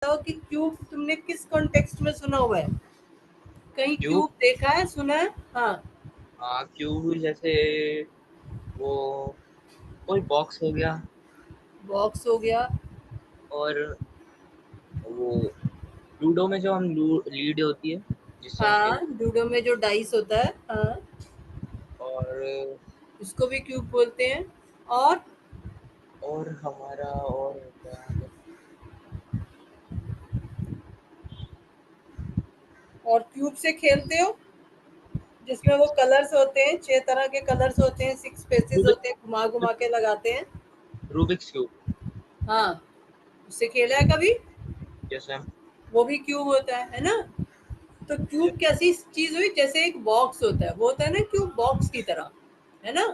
बताओ कि क्यूब तुमने किस कॉन्टेक्स्ट में सुना हुआ है? कहीं क्यूब क्यूब देखा है, सुना है? हाँ, हाँ क्यूब जैसे वो कोई बॉक्स हो गया बॉक्स हो गया। और वो लूडो में जो हम लीड होती है जिससे हम हाँ, खेलते लूडो में जो डाइस होता है, हाँ, और उसको भी क्यूब बोलते हैं। हमारा और होता है और क्यूब से खेलते हो जिसमें वो कलर्स होते हैं, 6 तरह के कलर्स होते हैं, 6 फेसेस रूबिक होते हैं, घुमा घुमा के लगाते हैं। Rubik's cube. हाँ, उससे खेला है कभी? जैसे वो भी क्यूब होता है ना? तो क्यूब कैसी चीज हुई? जैसे एक बॉक्स होता है, वो होता है ना क्यूब, बॉक्स की तरह, है ना?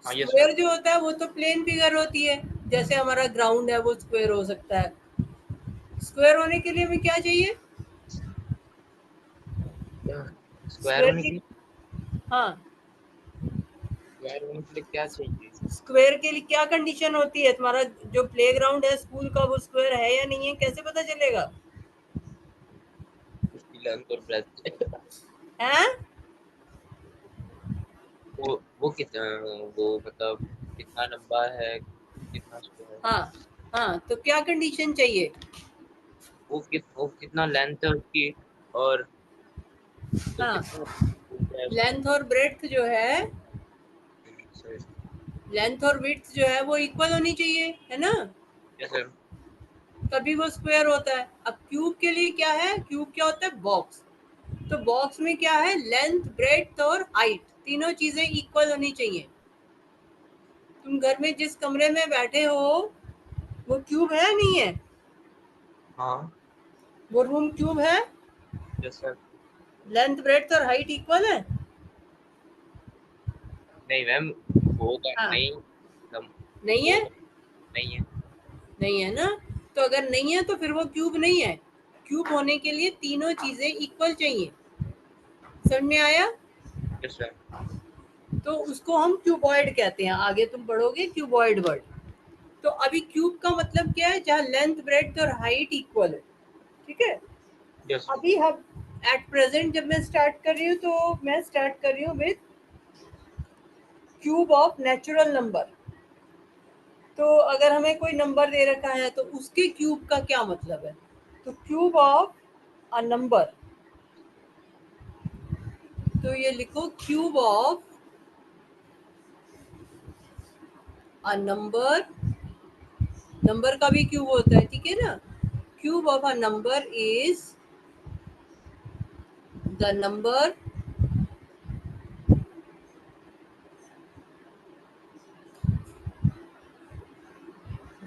हाँ यस मैम। स्क्वायर जो होता है वो तो प्लेन फिगर होती है, जैसे हमारा ग्राउंड है वो स्क्वायर हो सकता है। स्क्वायर होने के लिए हमें क्या चाहिए? स्क्वायर स्क्वायर होने के की, लिए हाँ, क्या चाहिए? स्क्वायर के लिए क्या कंडीशन होती है? तुम्हारा जो प्लेग्राउंड है स्कूल का, वो स्क्वायर है या नहीं है, कैसे पता चलेगा? उसकी लेंथ और ब्रेड्थ। हैं? वो कितना वो मतलब कितना लंबा है कितना स्क्वायर हाँ, हाँ, तो क्या कंडीशन चाहिए? वो कितना लेंथ है उसकी और तो हाँ, कितना है उसका। लेंथ और ब्रेड्थ जो है, सही। लेंथ और विड्थ जो है वो इक्वल होनी चाहिए, है ना? जैसे तभी वो स्क्वायर होता है। अब क्यूब के लिए क्या है? क्यूब क्या होता है? बॉक्स। तो बॉक्स में क्या है? लेंथ, ब्रेड्थ और हाइट, तीनों चीजें इक्वल होनी चाहिए। तुम घर में जिस कमरे में बैठे हो वो क्यूब है नहीं है? हाँ वो रूम क्यूब है? जैसे लेंथ, ब्रेड्थ और हाइट इक्वल है? नहीं मैम होगा हाँ, नहीं हम नहीं है? होगा नहीं है। नहीं है ना? तो अगर नहीं है तो फिर वो क्यूब नहीं है। क्यूब होने के लिए तीनों चीजें इक्वल चाहिए। समझ में आया? जैसे तो उसको हम क्यूबॉइड कहते हैं, आगे तुम पढ़ोगे क्यूबॉइड वर्ड। तो अभी क्यूब का मतलब क्या है? जहाँ लेंथ, ब्रेड्थ और हाइट इक्वल है। ठीक है? जैसे अभी हम एट प्रेजेंट जब मैं स्टार्ट कर रही हूँ तो मैं स्टार्ट कर रही हूँ with cube of natural number. तो अगर हमें कोई नंबर दे रखा है तो उसके क्यूब का क्या मतलब है? तो क्यूब ऑफ अ नंबर, तो ये लिखो cube of a number. Number का भी क्यूब होता है, ठीक है ना? Cube of a number is the number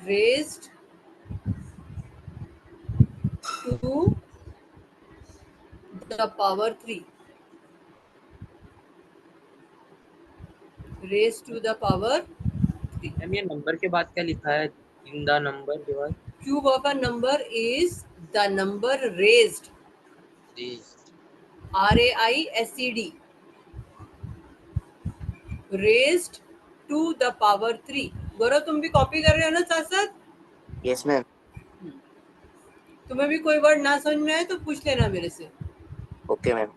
raised to the power 3, raised to the power 3। Ma'am ये नंबर के बाद क्या लिखा है इन द नंबर के बाद? Cube of a number is the number raised, ji raised, raised to the power 3। गौरव, तुम भी कॉपी कर रहे हो ना साथ साथ? Yes ma'am. तुम्हें भी कोई वर्ड ना समझ में आए तो पूछ लेना मेरे से। Okay ma'am.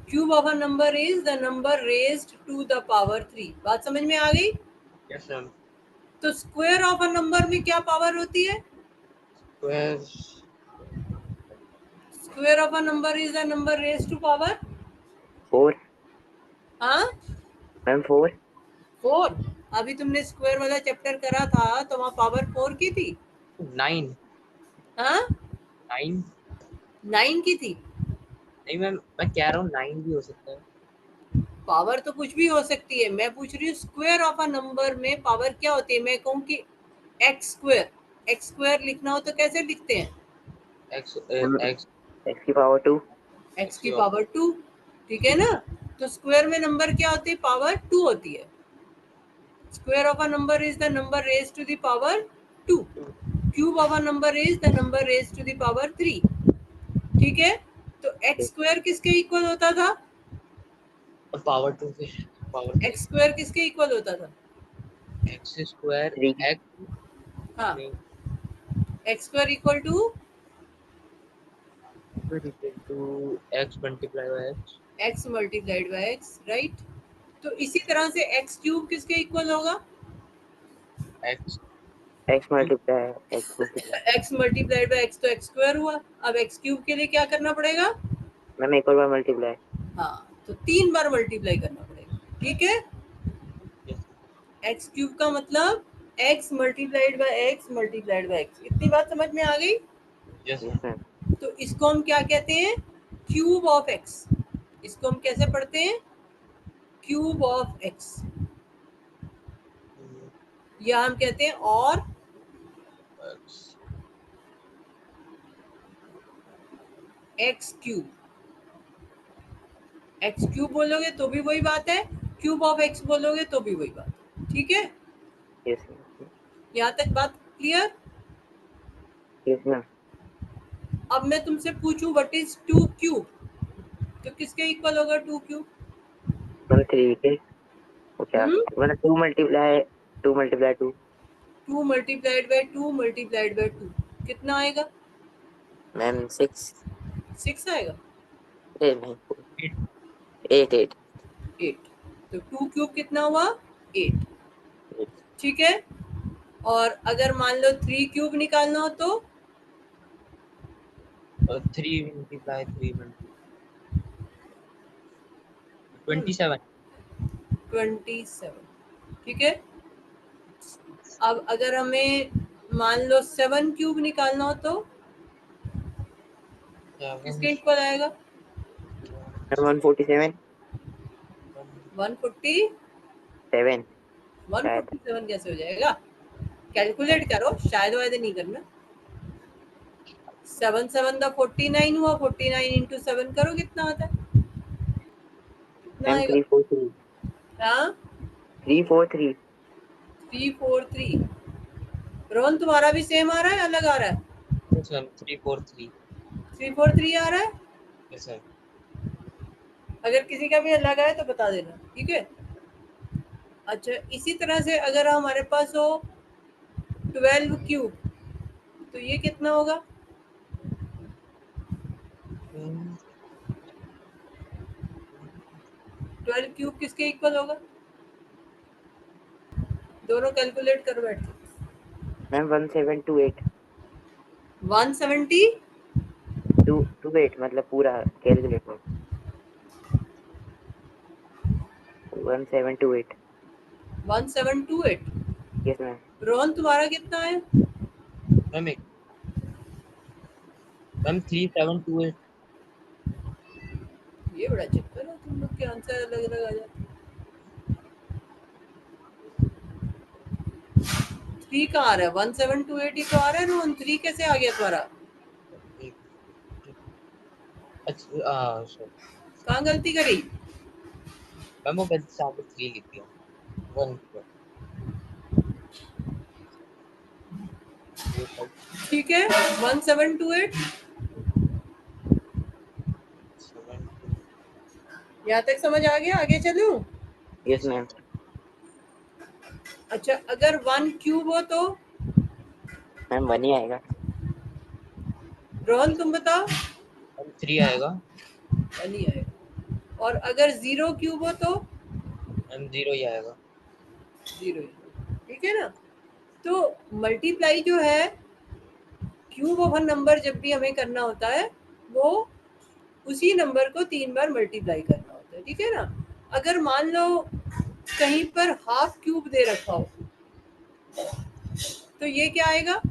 Cube of a number is the number raised to the power 3। बात समझ में आ गई? Yes ma'am. तो स्क्वायर ऑफ अ नंबर में क्या पावर होती है? Square square of a number is the number raised to power, 4 हाँ, मैम, 4। 4। अभी तुमने स्क्वायर वाला चैप्टर करा था तो वहाँ पावर 4 की थी? 9 हाँ, 9 9 की थी। नहीं मैम मैं कह रहा हूँ 9 भी हो सकता है। पावर तो कुछ भी हो सकती है, मैं पूछ रही हूँ स्क्वायर ऑफ अ नंबर में पावर क्या होती है। मैं कहूँ कि एक्स स्क्वायर, एक्स स्क्वायर लिखना हो तो कैसे लिखते हैं? एक्स एक्स एक्स की पावर 2। एक्स एक्स की पावर 2, ठीक है ना? तो स्क्वायर में नंबर क्या होती है? पावर 2 होती है। Square of a number is the number raise to the power 2। Cube of a number is the number raise to the power 3। ठीक है? तो एक्स स्क्वायर किसके इक्वल होता था? पावर 2 से पावर 3 एक्स स्क्वायर किसके इक्वल होता था? एक्स स्क्वायर 3 की। एक्स हाँ, नहीं x square equal to x multiply by x x multiplied by x, right. तो इसी तरह से एक्स क्यूब किसके इक्वल होगा? x x multiply x multiply. X multiplied by x तो एक्स स्क्वायर हुआ। अब एक्स क्यूब के लिए क्या करना पड़ेगा? मैम एक और बार मल्टीप्लाई। हाँ, तो 3 बार मल्टीप्लाई करना पड़ेगा, ठीक है। yes एक्स क्यूब का मतलब x multiplied by x multiplied by x. इतनी बात समझ में आ गई? yes yes ma'am. तो इसको हम क्या कहते हैं? Cube of x. इसको हम कैसे पढ़ते हैं? क्यूब ऑफ एक्स, या हम कहते हैं और x x cube. X cube बोलोगे तो भी वही बात है, क्यूब ऑफ एक्स बोलोगे तो भी वही बात है, ठीक है। Yes ma'am. यहाँ तक बात क्लियर? Yes ma'am. अब मैं तुमसे पूछूं व्हाट इज 2 क्यूब, तो किसके इक्वल होगा 2 क्यूब? मैम 3 के वो क्या हम्म, मतलब 2 multiply 2। 2 multiplied by 2 multiplied by 2 कितना आएगा? मैम 6। 6 आएगा। नहीं 8 8। 8। तो 2 क्यूब कितना हुआ? 8, ठीक है। और अगर मान लो 3 क्यूब निकालना हो तो 3 मल्टीप्लाई 3 27 27, ठीक है। अब अगर हमें मान लो 7 क्यूब निकालना हो तो किसके इक्वल आएगा? 147 147 शायद। 147 कैसे हो जाएगा? कैलकुलेट करो, शायद वायदे नहीं करना। 7 7 द 49 हुआ, 49 इंटू 7 करो कितना आता है? कितना मैम आएगा? 343 हाँ, 343। 343। रोहन तुम्हारा भी सेम आ रहा है, अलग आ रहा है? yes ma'am 343 343 आ रहा है। yes sir अगर किसी का भी अलग आए तो बता देना, ठीक है। अच्छा, इसी तरह से अगर हमारे पास हो 12 क्यूब, तो ये कितना होगा? 12 क्यूब किसके इक्वल होगा? दोनों कैलकुलेट करो बैठ के। मैम 1728 170 28 मतलब पूरा कैलकुलेट में 1728। 1728। Yes ma'am. रोहन तुम्हारा कितना है? मैम एक मैम 3728 ये बड़ा चक्कर है, तुम लोग के आंसर अलग अलग आ जाते हैं। 3 कहाँ आ रहा है? 1728 ही तो आ रहा है रोहन, 3 कैसे आ गया तुम्हारा? एक अच्छा सर कहाँ गलती करी? मैम वो गलती से आपने 3 लिख दिया 1 ठीक है, 1728। 7 यहाँ तक समझ आ गया, आगे चलूं? Yes ma'am. अच्छा, अगर 1 क्यूब हो तो मैम 1 ही आएगा। रोहन तुम बताओ। 3 आएगा 1 ही आएगा। और अगर 0 क्यूब हो तो मैम 0 ही आएगा 0 ही, ठीक है ना। तो मल्टीप्लाई जो है, क्यूब ऑफ अ नंबर जब भी हमें करना होता है, वो उसी नंबर को 3 बार मल्टीप्लाई करना होता है, ठीक है ना। अगर मान लो कहीं पर हाफ क्यूब दे रखा हो, तो ये क्या आएगा?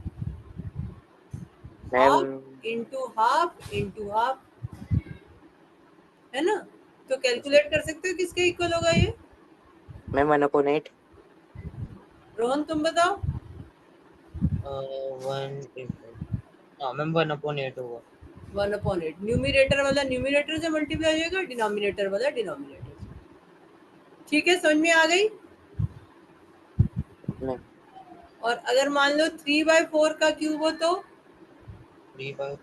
मैम हाफ इंटू हाफ, है ना। तो कैलकुलेट कर सकते हो किसके इक्वल होगा ये? मैम 1/8। रोहन तुम बताओ। 1 हाँ मैम 1/8 होगा 1/8, न्यूमिनेटर वाला न्यूमिनेटर से मल्टीप्लाई हो जाएगा, डिनोमिनेटर वाला डिनोमिनेटर से। ठीक है, समझ में आ गई? मैम और अगर मान लो 3/4 का क्यूब हो तो 3/4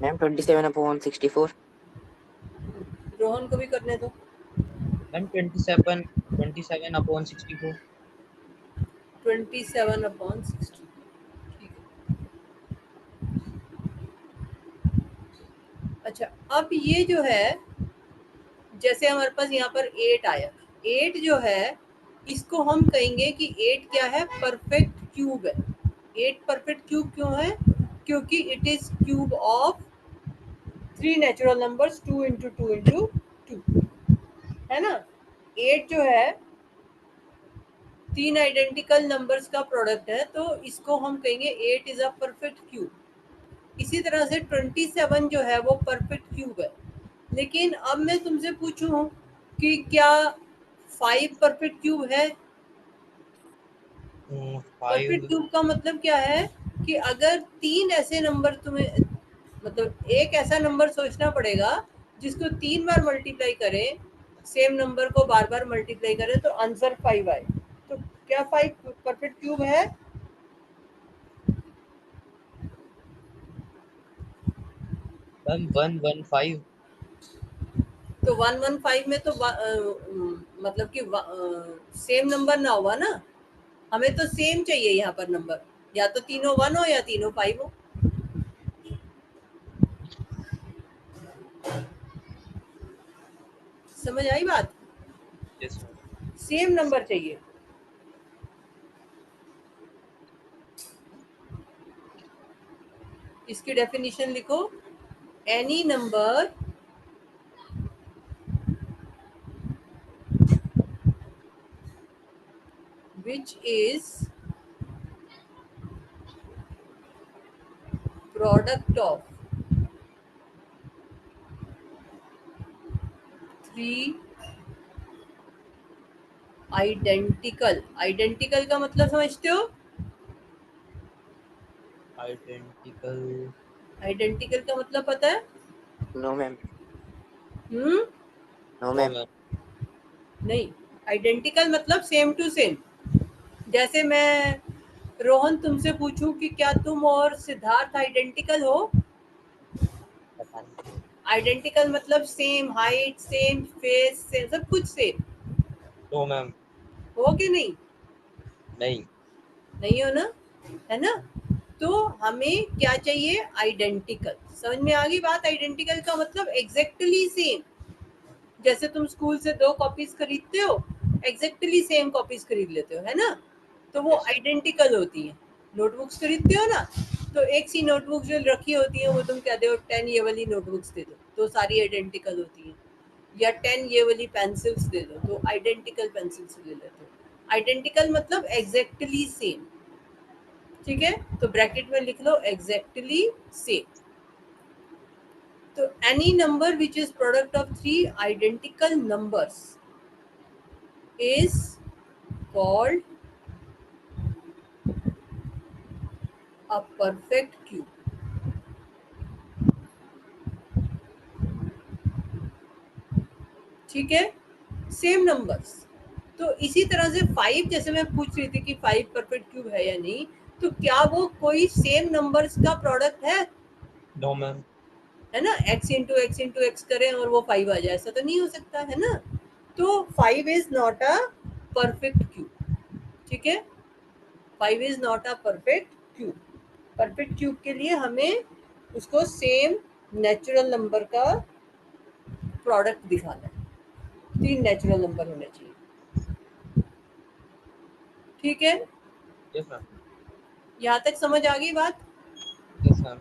मैम 27/64। रोहन को भी करने दो। Ma'am 27 upon 64। 27/60। ठीक है। अच्छा, अब ये जो है, जैसे हमारे पास यहाँ पर 8 आया, 8 जो है इसको हम कहेंगे कि 8 क्या है, परफेक्ट क्यूब है। 8 परफेक्ट क्यूब क्यों है? क्योंकि it is cube of 3 natural numbers, 2 into 2 into 2, है ना। 8 जो है 3 आइडेंटिकल नंबर्स का प्रोडक्ट है, तो इसको हम कहेंगे 8 इज अ परफेक्ट क्यूब। इसी तरह से 27 जो है वो परफेक्ट क्यूब है। लेकिन अब मैं तुमसे पूछूं कि क्या 5 परफेक्ट क्यूब है? परफेक्ट 5 क्यूब का मतलब क्या है कि अगर 3 ऐसे नंबर तुम्हें, मतलब एक ऐसा नंबर सोचना पड़ेगा जिसको 3 बार मल्टीप्लाई करें, सेम नंबर को बार बार मल्टीप्लाई करें तो आंसर 5 आए, तो क्या 5 परफेक्ट क्यूब है? मैम 115। तो 115 में तो मतलब कि सेम नंबर ना हुआ ना, हमें तो सेम चाहिए यहाँ पर नंबर, या तो तीनों 1 हो या तीनों 5 हो। समझ आई बात? Yes ma'am. सेम नंबर चाहिए। इसकी डेफिनेशन लिखो, any number which is product of 3 identical का मतलब समझते हो? आइडेंटिकल। आइडेंटिकल का मतलब पता है? No ma'am. Hmm, no no ma'am. Ma'am. नहीं, आइडेंटिकल मतलब सेम टू सेम। जैसे मैं रोहन तुमसे पूछूं कि क्या तुम और सिद्धार्थ आइडेंटिकल हो? पता नहीं। आइडेंटिकल मतलब same height, same face, same सब कुछ सेम। No ma'am. हो कि नहीं? नहीं। नहीं हो ना, है ना। तो हमें क्या चाहिए? आइडेंटिकल। समझ में आ गई बात? आइडेंटिकल का मतलब एग्जैक्टली सेम। जैसे तुम स्कूल से 2 कॉपीज खरीदते हो, एग्जैक्टली सेम कॉपीज खरीद लेते हो, है ना, तो वो यस। आइडेंटिकल होती है। नोटबुक्स खरीदते हो ना, तो एक सी नोटबुक जो रखी होती है वो तुम कहते हो 10 ये वाली नोटबुक्स दे दो, तो सारी आइडेंटिकल होती है। या 10 ये वाली पेंसिल्स दे दो, तो आइडेंटिकल पेंसिल्स ले लेते हो। आइडेंटिकल मतलब एग्जैक्टली सेम। ठीक है, तो ब्रैकेट में लिख लो एग्जैक्टली सेम। तो any number which is product of 3 identical numbers is called a perfect cube। ठीक है, सेम नंबर्स। तो इसी तरह से 5, जैसे मैं पूछ रही थी कि 5 परफेक्ट क्यूब है या नहीं, तो क्या वो कोई सेम नंबर्स का प्रोडक्ट है? No ma'am. है ना, x इंटू एक्स करें और वो 5 आ जाए, ऐसा तो नहीं हो सकता, है ना। तो 5 is not a perfect cube. ठीक है, 5 is not a perfect cube. Perfect cube के लिए हमें उसको सेम नेचुरल नंबर का प्रोडक्ट दिखाना है, 3 नेचुरल नंबर होने चाहिए। ठीक है, यस मैम। यहाँ तक समझ आ गई बात? Yes ma'am.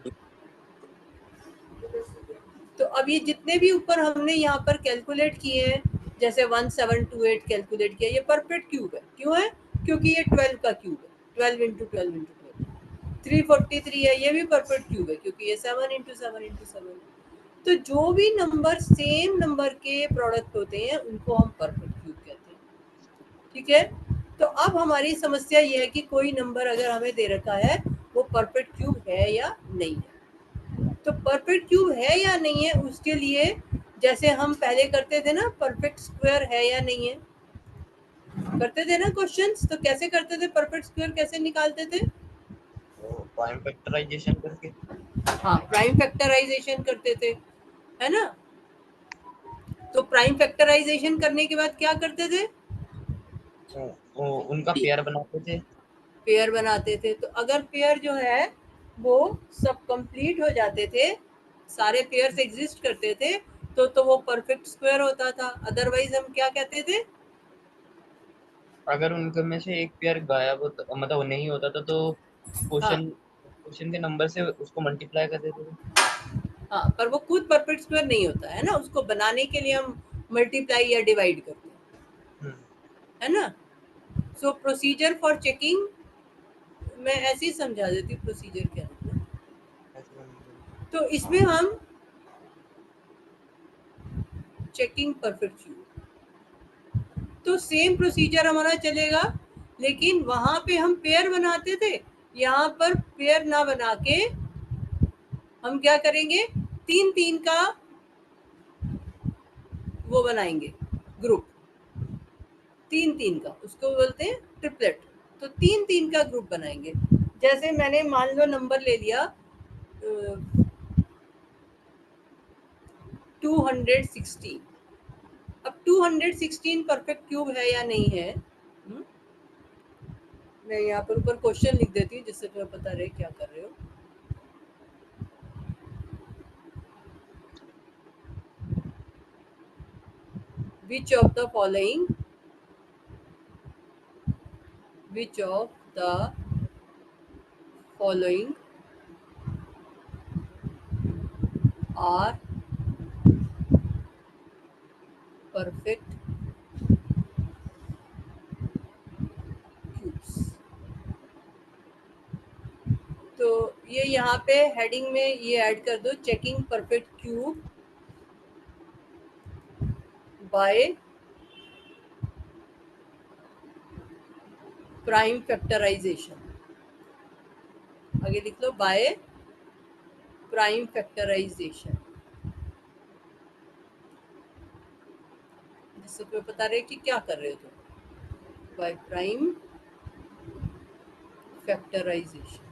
तो अब ये जितने भी ऊपर हमने यहाँ पर कैलकुलेट किए हैं, जैसे 1728 कैलकुलेट किया, ये परफेक्ट क्यूब है। क्यों है? क्योंकि ये 12 का क्यूब है, 12 इंटू 12 इंटू 12। 343 है, ये भी परफेक्ट क्यूब है क्योंकि ये 7 इंटू 7 इंटू 7। तो जो भी नंबर सेम नंबर के प्रोडक्ट होते हैं उनको हम परफेक्ट क्यूब कहते हैं। ठीक है, तो अब हमारी समस्या ये है कि कोई नंबर अगर हमें दे रखा है वो परफेक्ट क्यूब है या नहीं है। तो परफेक्ट क्यूब है या नहीं है उसके लिए जैसे हम पहले करते थे ना, परफेक्ट स्क्वायर है या नहीं है, करते थे ना क्वेश्चंस, तो कैसे करते थे? परफेक्ट स्क्वायर कैसे निकालते थे? वो प्राइम फैक्टराइजेशन करके। हाँ, प्राइम फैक्टराइजेशन करते थे, है ना। तो प्राइम फैक्टराइजेशन करने के बाद क्या करते थे? उनका पेयर बनाते थे। पेयर बनाते थे। तो अगर पेयर जो है वो सब कंप्लीट हो जाते थे, सारे पेयर्स एग्जिस्ट करते थे, तो वो परफेक्ट स्क्वायर होता था। अदरवाइज हम क्या कहते थे? अगर उनके में से एक पेयर गायब होता, मतलब नहीं होता था, तो हाँ क्वेश्चन के नंबर से उसको मल्टीप्लाई कर देते थे। हाँ, पर वो खुद परफेक्ट स्क्वायर नहीं होता है ना, उसको बनाने के लिए हम मल्टीप्लाई या डिवाइड करते हैं, है ना। सो प्रोसीजर फॉर चेकिंग, मैं ऐसे ही समझा देती हूँ प्रोसीजर क्या है। तो इसमें हम चेकिंग परफेक्ट क्यूब, तो सेम प्रोसीजर हमारा चलेगा, लेकिन वहां पे हम पेयर बनाते थे, यहाँ पर पेयर ना बना के हम क्या करेंगे, 3-3 का वो बनाएंगे ग्रुप, 3-3 का, उसको बोलते हैं ट्रिपलेट। तो 3-3 का ग्रुप बनाएंगे। जैसे मैंने मान लो नंबर ले लिया 216। अब 216 परफेक्ट क्यूब है या नहीं है, मैं यहाँ पर ऊपर क्वेश्चन लिख देती हूँ जिससे तुम्हें पता रहे क्या कर रहे हो। Which of the following are perfect cubes? तो ये यहाँ पे हेडिंग में ये ऐड कर दो, checking perfect cube by prime factorisation. आगे लिख लो बाय प्राइम फैक्टराइजेशन, जिससे तुम्हें पता रहे कि क्या कर रहे हो तुम, बाय प्राइम फैक्टराइजेशन।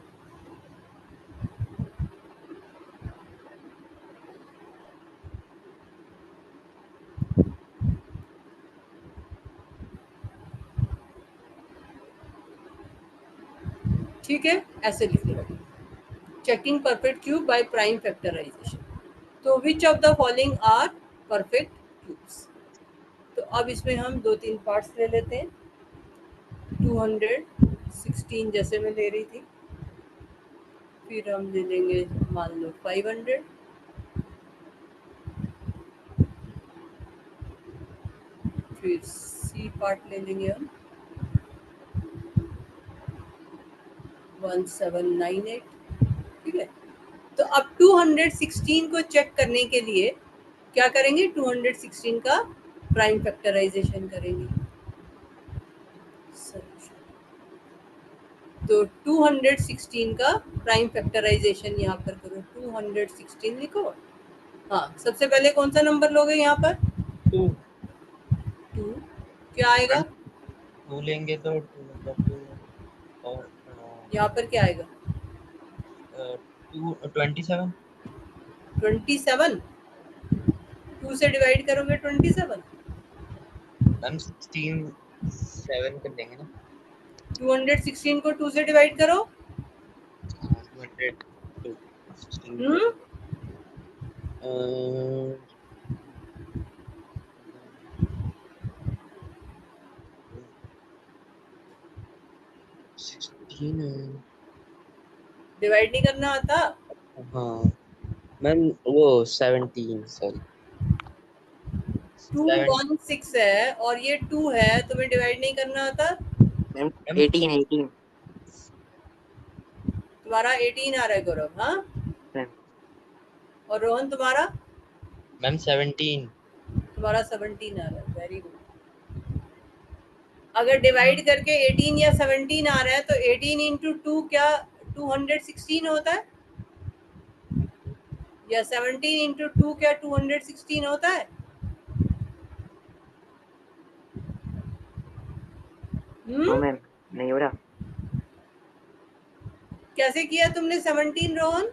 ठीक है, ऐसे लिख लो, checking perfect cube by prime factorisation. तो which of the following are perfect cubes? तो अब इसमें हम 2-3 पार्ट्स ले लेते हैं। 216 जैसे मैं ले रही थी, फिर हम ले लेंगे मान लो 500, फिर सी पार्ट ले लेंगे हम 1798। ठीक है, तो अब 216 को चेक करने के लिए क्या करेंगे, 216 का प्राइम फैक्टराइजेशन करेंगे। तो 216 का प्राइम फैक्टराइजेशन यहाँ पर करो, 216 लिखो। हाँ, सबसे पहले कौन सा नंबर लोगे यहाँ पर? 2 क्या आएगा? 2 लेंगे तो 2 मतलब 2 और यहाँ पर क्या आएगा? 27। 27। 2 से डिवाइड करोगे 27। मैम 16 7 कर देंगे ना। 216 को 2 से डिवाइड करो। 200 हम्म 16 डिवाइड नहीं करना आता? हाँ मैम, वो 17 सॉरी 216 है और ये 2 है, तुम्हें डिवाइड नहीं करना आता? मैम 18 तुम्हारा 18 आ रहा है गौरव, हाँ? मैम और रोहन तुम्हारा? मैम 17। तुम्हारा 17 आ रहा है, वेरी गुड। अगर डिवाइड करके 18 या 17 आ रहा है तो 18 इंटू 2 क्या 216 होता है, या 17 इंटू 2 क्या 216 होता है? नो मैम, नहीं हो रहा। कैसे किया तुमने 17 रोहन?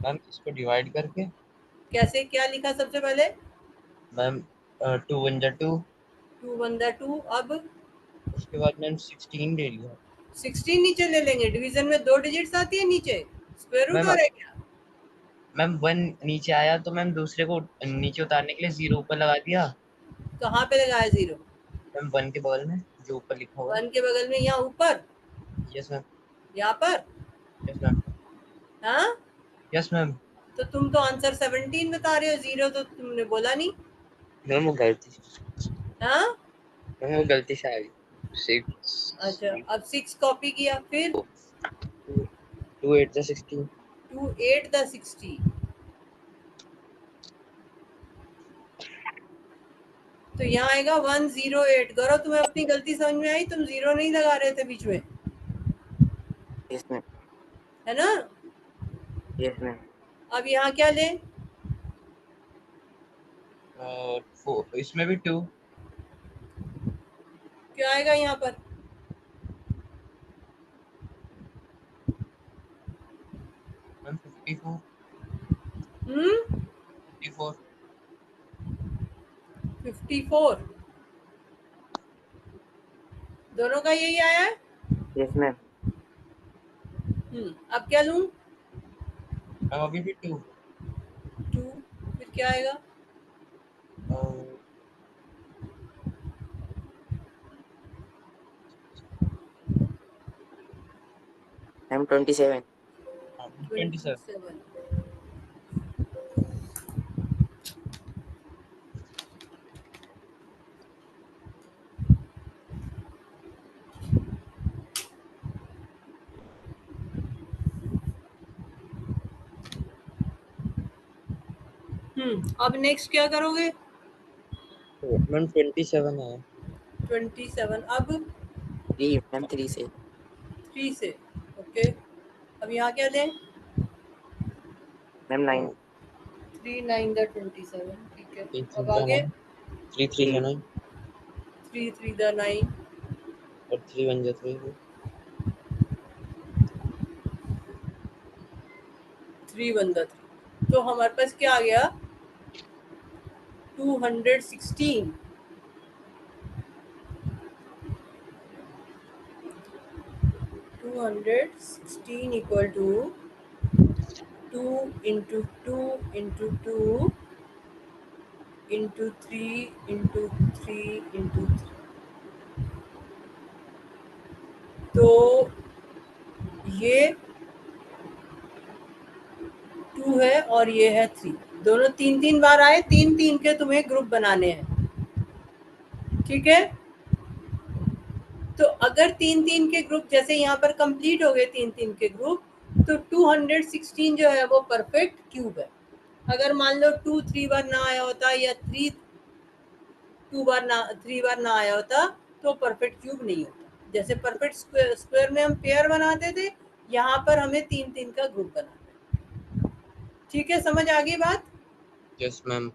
मैम इसको डिवाइड करके कैसे, क्या लिखा सबसे पहले? मैम 2 1 जा 2, 2 1 दा 2। अब उसके बाद मैम 16 ले लिया 16 नीचे ले लेंगे। डिवीजन में 2 डिजिट्स आती है नीचे, स्क्वायर रूट मैम। हो रहा है क्या? मैम 1 नीचे आया तो मैम दूसरे को नीचे उतारने के लिए 0 ऊपर लगा दिया कहाँ पे लगाया 0? मैम 1 के बगल में जो ऊपर लिखा हुआ है। 1 के बगल में, यहाँ ऊपर, यस मैम। यहाँ पर। Yes ma'am. हाँ, यस मैम। तो तुम तो आंसर 17 बता रहे हो, 0 तो तुमने बोला नहीं। मैम वो गलती हाँ, मैम वो गलती से आ गई 6 अच्छा। अब 6 कॉपी किया, फिर 2 8 जा 16 2 8 दा 60। तो यहाँ आएगा 108। गौरव, तुम्हें अपनी गलती समझ में आई? तुम 0 नहीं लगा रहे थे बीच में, यस मैम। है ना? Yes ma'am. अब यहाँ क्या लें? इसमें भी 2 क्या आएगा यहाँ पर? मैम 54 54 54। दोनों का यही आया है। Yes ma'am. अब क्या लूं? मैम अभी भी 2 2। फिर क्या आएगा? मैम 27। 27 27। अब नेक्स्ट क्या करोगे? मैम 27 है 27। अब 3 मैम 3 से 3 से। ओके, अब यहाँ क्या लें? मैम 9। 3 9 दा 27। ठीक है, 3 अब 3 आगे 3 3 3 जा 9 3 3 दा 9। और 3 1 जा 3 3 1 दा 3। तो हमारे पास क्या आ गया? 216। 216 equal to 2 into 2 into 2 into 3 into 3 into 3। तो ये 2 है और ये है 3। दोनों 3 3 बार आए। 3 3 के तुम्हें ग्रुप बनाने हैं, ठीक है? तो अगर 3 3 के ग्रुप जैसे यहाँ पर कंप्लीट हो गए 3 3 के ग्रुप, तो 216 जो है वो परफेक्ट क्यूब है। अगर मान लो 2 3 बार ना आया होता या 3 बार ना आया होता, तो परफेक्ट क्यूब नहीं होता। जैसे परफेक्ट स्क्वायर में हम पेयर बनाते थे, यहाँ पर हमें 3 3 का ग्रुप बनाना है। ठीक है, समझ आ गई बात? Yes ma'am.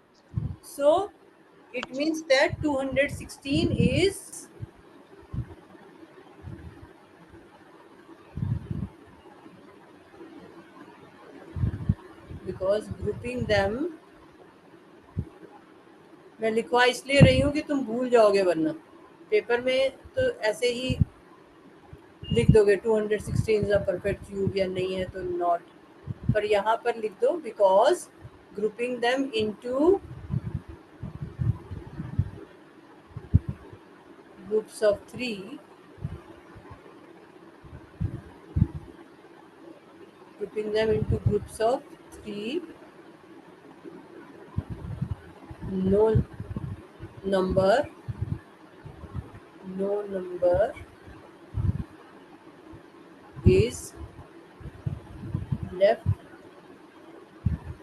So it means that 216 is because grouping them, मैं लिखवा इसलिए रही हूँ कि तुम भूल जाओगे, वरना पेपर में तो ऐसे ही लिख दोगे 216 इज अ परफेक्ट क्यूब या नहीं है तो नॉट, पर यहाँ पर लिख दो because grouping them into groups of 3, grouping them into groups of 3, no number is left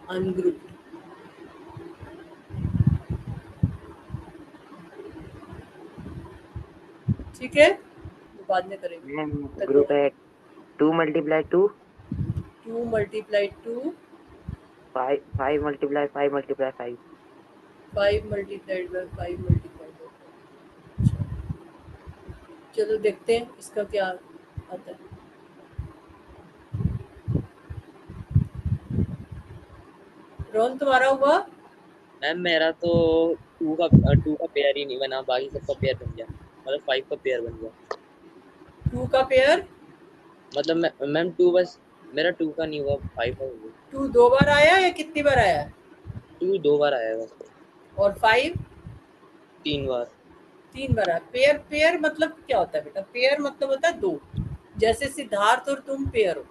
ungrouped। ठीक है, बाद में करेंगे। मैम ग्रुप है 2 multiply 2 2 multiply 2 5 5 multiply 5 multiply 5 5 multiplied by 5 multiplied by. चलो देखते हैं इसका क्या आता है। रोहन, तुम्हारा हुआ? मैम मेरा तो टू का पेयर ही नहीं बना, बाकी सबका पेयर बन गया, मतलब 5 का पेयर बन गया। 2 का पेयर, मतलब मैम 2 बस मेरा 2 का नहीं हुआ, 5 का हो गया। 2 2 बार आया या कितनी बार आया? 2 2 बार आया बस। और 5 3 बार। 3 बार आया। पेयर, पेयर मतलब क्या होता है बेटा? पेयर मतलब होता है 2। जैसे सिद्धार्थ और तुम पेयर हो,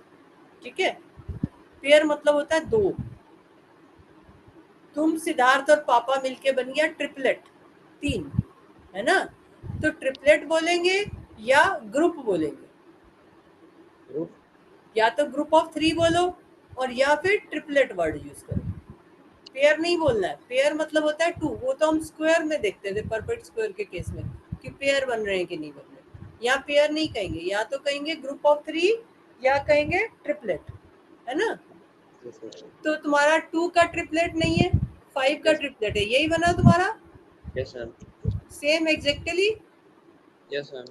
ठीक है? पेयर मतलब होता है 2। तुम, सिद्धार्थ और पापा मिलके बन गया ट्रिपलेट, 3, है ना? तो ट्रिपलेट बोलेंगे या ग्रुप बोलेंगे? ग्रुप। या तो ग्रुप ऑफ 3 बोलो और या फिर ट्रिपलेट वर्ड यूज करो। पेयर नहीं बोलना है। पेयर मतलब होता है 2। वो तो हम स्क्वायर में देखते थे, परफेक्ट स्क्वायर के केस में, कि पेयर बन रहे हैं कि नहीं बन रहे। यहाँ पेयर नहीं कहेंगे, या तो कहेंगे ग्रुप ऑफ 3 या कहेंगे ट्रिपलेट, है ना? तो तुम्हारा 2 का ट्रिपलेट नहीं है, 5 का ट्रिपलेट है, यही बना तुम्हारा। Yes ma'am. Same exactly. Yes ma'am.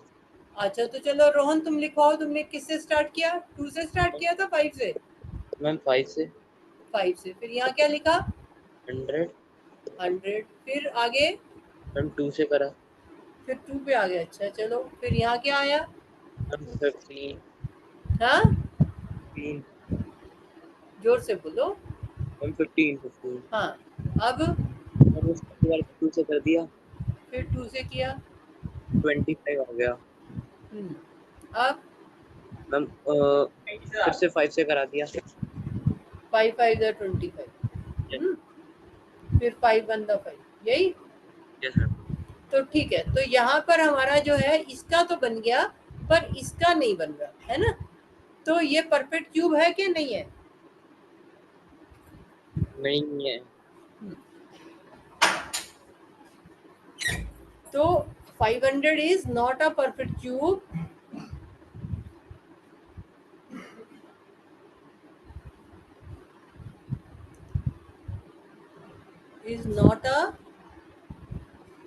अच्छा तो चलो रोहन, तुम लिखवाओ, तुमने किससे स्टार्ट किया? 2 से स्टार्ट किया था 5 से? मैम 5 से। 5 से। फिर यहाँ क्या लिखा? 100। 100। फिर आगे? मैम 2 से करा। फिर 2 पे आ गया। अच्छा चलो, फिर यहाँ क्या आया? मैम 15। हाँ, 15। जोर से बोलो। मैम 15। हाँ, अब मैम उसके बाद 2 से कर दिया, फिर 2 से किया। 25 आ गया। अब मैम फिर से 5 से करा दिया। 5 5 जा 25। फिर 5 1 द 5, यही। Yes ma'am. तो ठीक है, तो यहाँ पर हमारा जो है इसका तो बन गया, पर इसका नहीं बन रहा है ना? तो ये परफेक्ट क्यूब है कि नहीं है? नहीं है। तो 500 is not a perfect cube. Is not a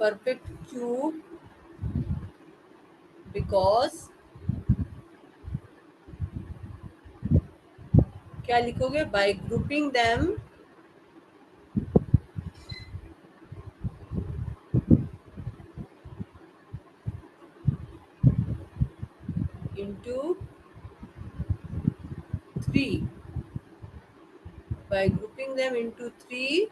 perfect cube because क्या लिखोगे? By grouping them into 3. By grouping them into 3,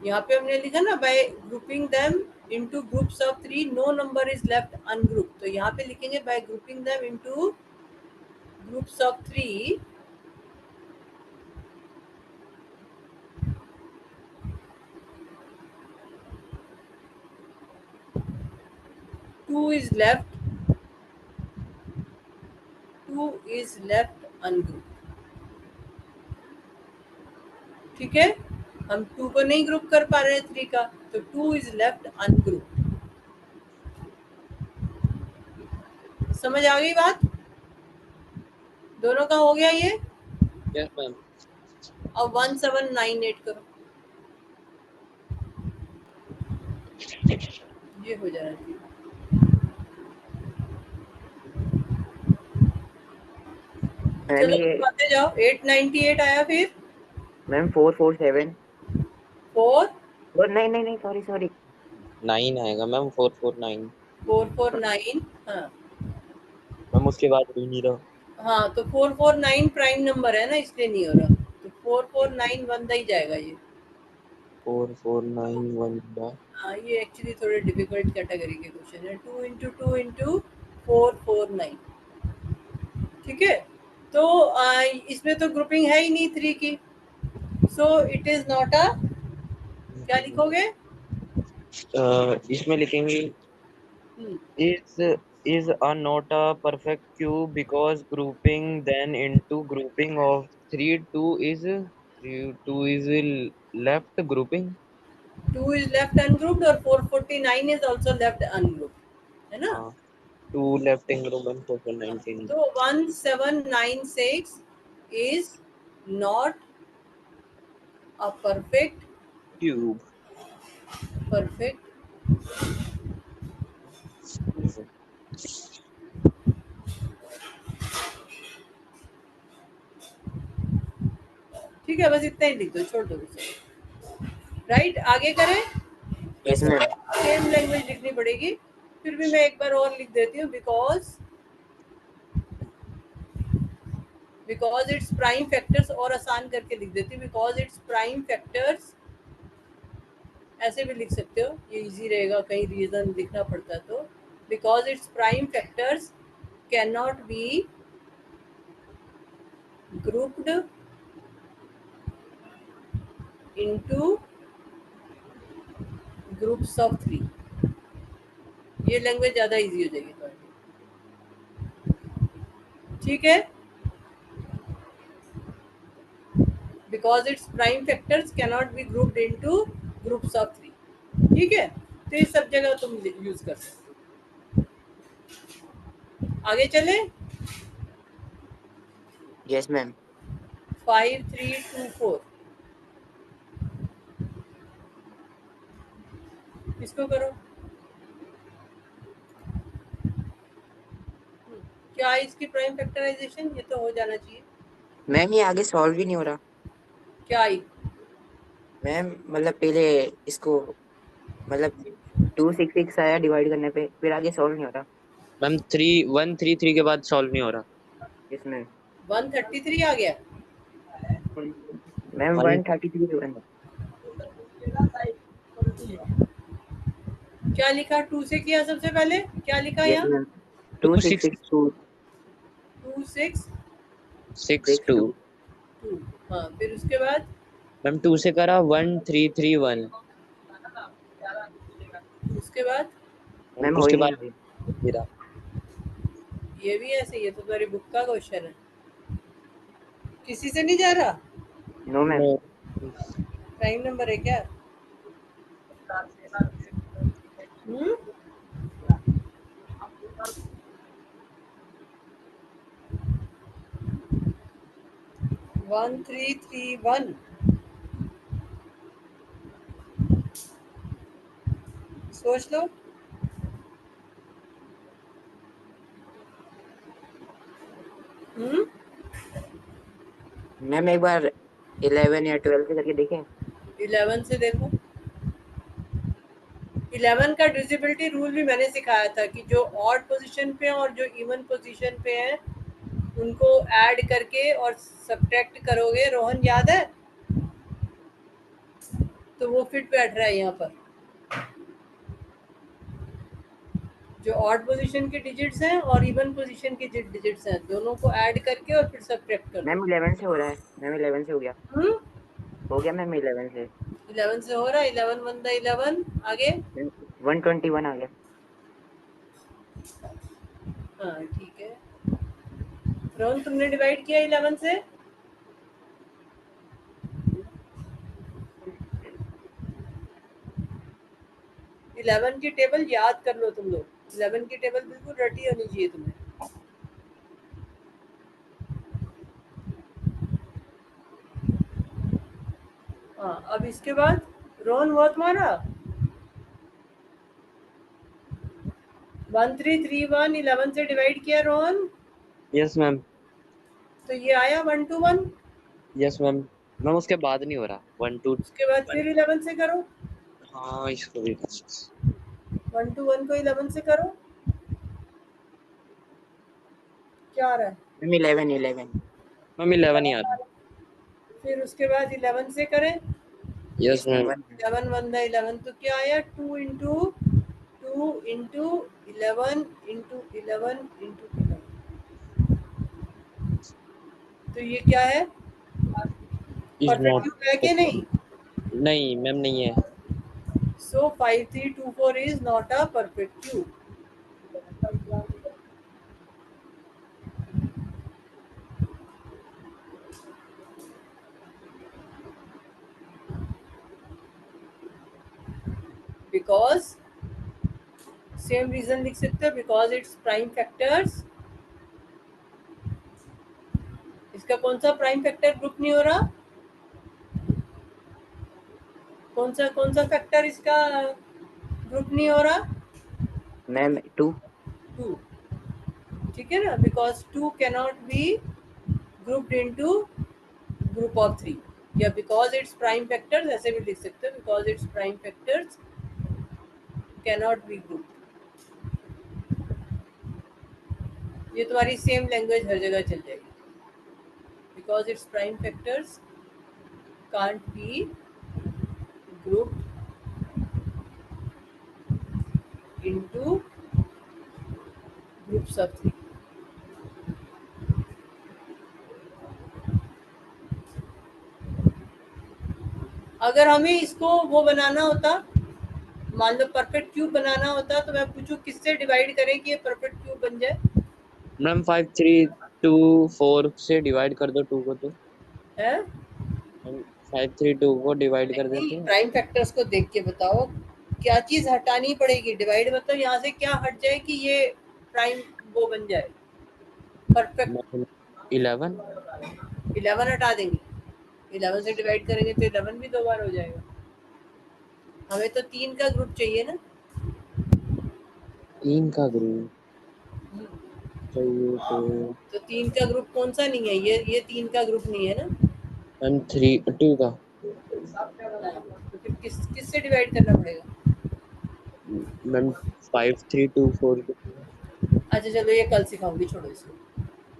यहाँ पे हमने लिखा ना, by grouping them into groups of 3 no number is left ungrouped। तो यहाँ पे लिखेंगे by grouping them into groups of 3 2 is left ungrouped। ठीक है, हम 2 को नहीं ग्रुप कर पा रहे हैं 3 का, तो 2 इज लेफ्ट अनग्रुप। समझ आ गई बात? दोनों का हो गया ये। Yes ma'am. अब 1798 करो, ये हो जाना चाहिए। चलो आते जाओ। 898 आया, फिर मैम 447। 4 नहीं नहीं नहीं, सॉरी सॉरी। 9 आएगा मैम, 449। 449। हाँ मैम उसके बाद हो ही नहीं रहा। हाँ, तो 449 प्राइम नंबर है ना, इसलिए नहीं हो रहा। तो 449 बनता ही जाएगा ये। 449 1 बार। हाँ, ये एक्चुअली थोड़े डिफिकल्ट कैटेगरी के क्वेश्चन है। 2 इंटू 2 इंटू 449। ठीक है, तो इसमें तो ग्रुपिंग है ही नहीं 3 की, so it is not a, क्या लिखोगे? इसमें लिखेंगे is a not a perfect cube because grouping then into grouping of 2 is left grouping। 2 is left ungrouped और 449 इज आल्सो लेफ्ट अनग्रुप्ड, है ना? हाँ 2 left in group and 419। तो 1796 is not a perfect cube। ठीक है, बस इतना ही लिख दो, छोड़ दो इसे। राइट, आगे करें। Yes ma'am. सेम लैंग्वेज लिखनी पड़ेगी, फिर भी मैं एक बार और लिख देती हूँ, बिकॉज इट्स प्राइम फैक्टर्स, और आसान करके लिख देती हूँ, बिकॉज इट्स प्राइम फैक्टर्स, ऐसे भी लिख सकते हो, ये इजी रहेगा, कहीं रीजन लिखना पड़ता है तो, because its prime factors can not be grouped into groups of 3। ये लैंग्वेज ज्यादा इजी हो जाएगी तुम्हारी, ठीक है। Because its prime factors can not be grouped into groups of 3, ठीक है। तो इस सब जगह तुम यूज कर सकते हो। आगे चले। Yes ma'am. 5 3 2 4, इसको करो। क्या है इसकी प्राइम फैक्टराइजेशन, ये तो हो जाना चाहिए। मैम ये आगे सॉल्व ही नहीं हो रहा क्या आई? मैम, मतलब पहले इसको मतलब 266 आया डिवाइड करने पे, फिर आगे सॉल्व नहीं हो रहा। मैम 133 के बाद सॉल्व नहीं हो रहा। Yes ma'am. 133 आ गया। मैम 1 133 क्या लिखा? 2 से किया सबसे पहले, क्या लिखा यस यहाँ? मैम। 2 2662 6 2 62। हाँ, फिर उसके बाद मैम 2 से करा 1331। उसके बाद मैम हो ही उसके नहीं बाद रही। मेरा ये भी ऐसे ही है, तो तुम्हारी बुक का क्वेश्चन है, किसी से नहीं जा रहा। No ma'am. No. Prime number है क्या? हम्म, 1331, सोच लो। हम्म, मैम एक बार 11 या 12 से करके देखें। 11 से देखो। 11 का डिविजिबिलिटी रूल भी मैंने सिखाया था कि जो ऑड पोजीशन पे और जो इवन पोजीशन पे है उनको ऐड करके और सब्ट्रैक्ट करोगे। रोहन, याद है? तो वो फिट बैठ रहा है यहाँ पर। जो ऑड पोजीशन के डिजिट्स हैं और इवन पोजीशन के डिजिट्स हैं, दोनों को ऐड करके और फिर सब्ट्रैक्ट कर मैम दो। 11 से हो रहा है। मैम 11 से हो गया। हम्म, हो गया मैम 11 से। 11 से हो रहा है। 11 वन द 11, आगे। 121 आ गया। हाँ, ठीक है। रोहन, तुमने डिवाइड किया 11 से? इलेवन की टेबल याद कर लो तुम लोग। 11 की टेबल बिल्कुल रटी होनी चाहिए तुम्हें। हाँ, अब इसके बाद रोहन, हुआ तुम्हारा 1331 11 से डिवाइड किया रोहन, यस मैम। तो ये आया 121। Yes ma'am. मैम उसके बाद नहीं हो रहा 1 2 उसके बाद 1। फिर 11 से करो। हाँ इसको भी 121 को 11 से करो, क्या आ रहा है? मैम 11। मैम 11 ही आ रहा। फिर उसके बाद 11 से करें। Yes yes ma'am ma'am. 11 one the 11, तो क्या आया? 2 इंटू 11 इंटू 11 इंटू 11। तो ये क्या है? Is perfect not. क्यूब है कि नहीं? नहीं मैम नहीं है। So 5324 is not a perfect cube. Because same reason लिख सकते हो, because its prime factors, इसका कौन सा प्राइम फैक्टर ग्रुप नहीं हो रहा? कौन सा फैक्टर इसका ग्रुप नहीं हो रहा? मैम 2। 2, ठीक है ना, because 2 cannot be grouped into group of 3। या बिकॉज इट्स प्राइम फैक्टर्स ऐसे भी लिख सकते हो, because its prime factors cannot be group. ये तुम्हारी सेम लैंग्वेज हर जगह चल जाएगी, because its prime factors can't be group into groups of 3। अगर हमें इसको वो बनाना होता, मान लो परफेक्ट क्यूब बनाना होता, तो मैं पूछूं किससे डिवाइड करें कि ये परफेक्ट क्यूब बन जाए? मैम 5 3 2 4 से डिवाइड कर दो 2 को, तो है 5 3 2 को डिवाइड कर देते हैं। प्राइम फैक्टर्स को देख के बताओ क्या चीज हटानी पड़ेगी। डिवाइड मतलब यहाँ से क्या हट जाए कि ये प्राइम वो बन जाए परफेक्ट। 11 11 हटा देंगे, 11 से डिवाइड करेंगे तो 11 भी 2 बार हो जाएगा। हमें तो 3 का ग्रुप चाहिए ना। 3 का ग्रुप चाहिए तो 3 का ग्रुप कौन सा नहीं है? ये 3 का ग्रुप नहीं है ना। मैम 3 2 का। तो फिर किससे डिवाइड करना पड़ेगा? मैम 5 3 2 4 को। अच्छा चलो ये कल सिखाऊंगी, छोड़ो इसको।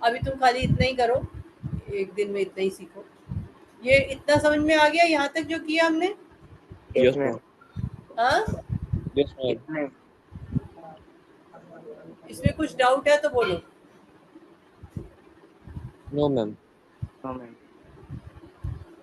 अभी तुम खाली इतना ही करो, एक दिन में इतना ही सीखो। ये इतना समझ में आ गया यहाँ तक जो किया हमने? Yes yes ma'am. मैम। हाँ, यस मैम। इतना ही। इसमें कुछ डाउट है तो बोलो। No ma'am. हाँ मैम।